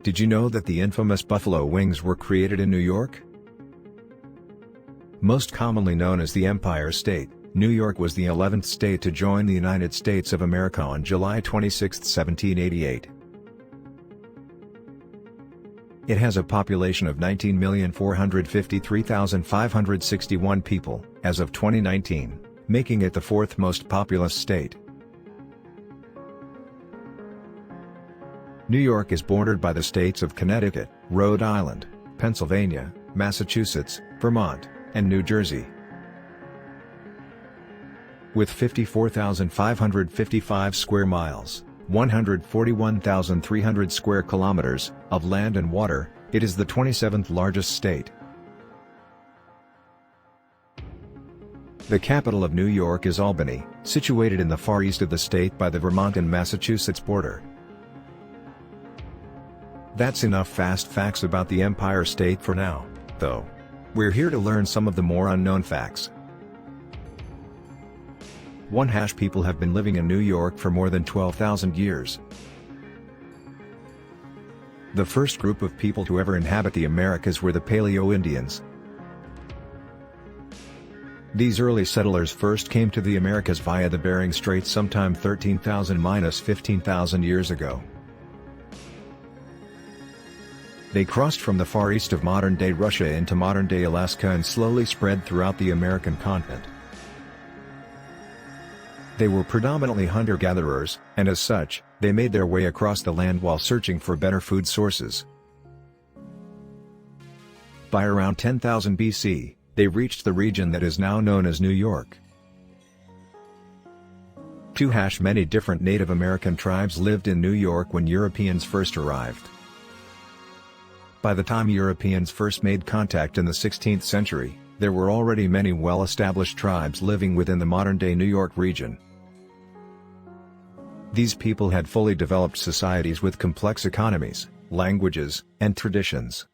Did you know that the infamous buffalo wings were created in New York? Most commonly known as the Empire State, New York was the 11th state to join the United States of America on July 26, 1788. It has a population of 19,453,561 people, as of 2019, making it the fourth most populous state. New York is bordered by the states of Connecticut, Rhode Island, Pennsylvania, Massachusetts, Vermont, and New Jersey. With 54,555 square miles, 141,300 square kilometers, of land and water, it is the 27th largest state. The capital of New York is Albany, situated in the far east of the state by the Vermont and Massachusetts border. That's enough fast facts about the Empire State for now, though. We're here to learn some of the more unknown facts. 1. People have been living in New York for more than 12,000 years. The first group of people to ever inhabit the Americas were the Paleo-Indians. These early settlers first came to the Americas via the Bering Strait sometime 13,000–15,000 years ago. They crossed from the far east of modern-day Russia into modern-day Alaska and slowly spread throughout the American continent. They were predominantly hunter-gatherers, and as such, they made their way across the land while searching for better food sources. By around 10,000 BC, they reached the region that is now known as New York. 2. Many different Native American tribes lived in New York when Europeans first arrived. By the time Europeans first made contact in the 16th century, there were already many well-established tribes living within the modern-day New York region. These people had fully developed societies with complex economies, languages, and traditions.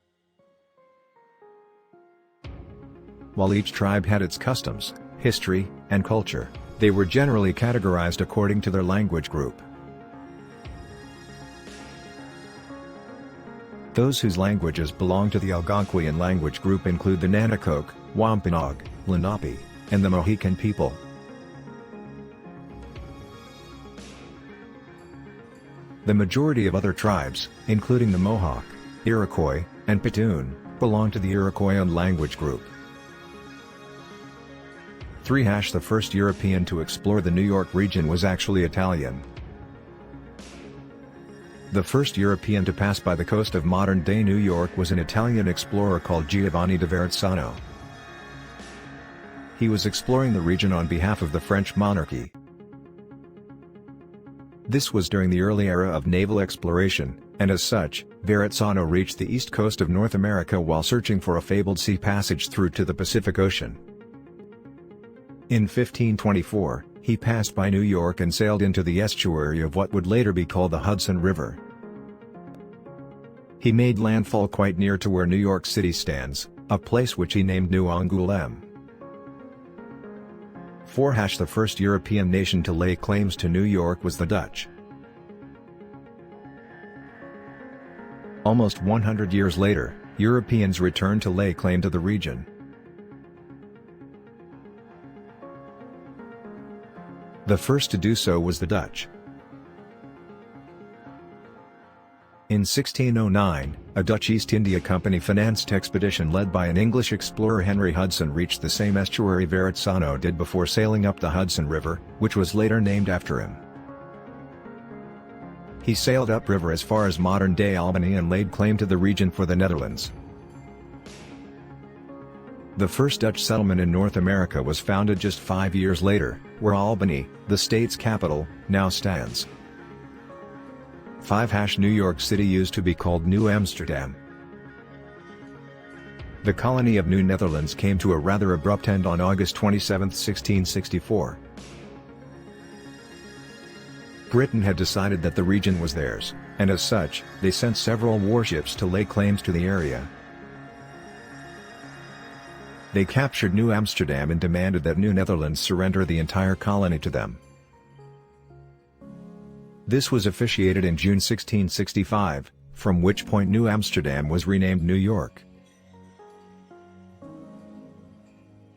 While each tribe had its customs, history, and culture, they were generally categorized according to their language group. Those whose languages belong to the Algonquian language group include the Nanacoke, Wampanoag, Lenape, and the Mohican people. The majority of other tribes, including the Mohawk, Iroquois, and Petun, belong to the Iroquoian language group. 3. The first European to explore the New York region was actually Italian. The first European to pass by the coast of modern-day New York was an Italian explorer called Giovanni da Verrazzano. He was exploring the region on behalf of the French monarchy. This was during the early era of naval exploration, and as such, Verrazzano reached the east coast of North America while searching for a fabled sea passage through to the Pacific Ocean. In 1524, he passed by New York and sailed into the estuary of what would later be called the Hudson River. He made landfall quite near to where New York City stands, a place which he named New Angoulême. 4. The first European nation to lay claims to New York was the Dutch. Almost 100 years later, Europeans returned to lay claim to the region. The first to do so was the Dutch. In 1609, a Dutch East India Company financed expedition led by an English explorer Henry Hudson reached the same estuary Verrazzano did before sailing up the Hudson River, which was later named after him. He sailed upriver as far as modern-day Albany and laid claim to the region for the Netherlands. The first Dutch settlement in North America was founded just 5 years later, where Albany, the state's capital, now stands. 5. New York City used to be called New Amsterdam. The colony of New Netherlands came to a rather abrupt end on August 27, 1664. Britain had decided that the region was theirs, and as such, they sent several warships to lay claims to the area. They captured New Amsterdam and demanded that New Netherlands surrender the entire colony to them. This was officiated in June 1665, from which point New Amsterdam was renamed New York.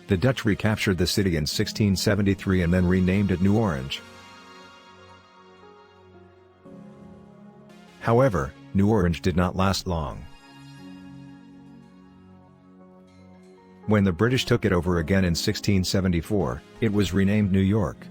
The Dutch recaptured the city in 1673 and then renamed it New Orange. However, New Orange did not last long. When the British took it over again in 1674, it was renamed New York.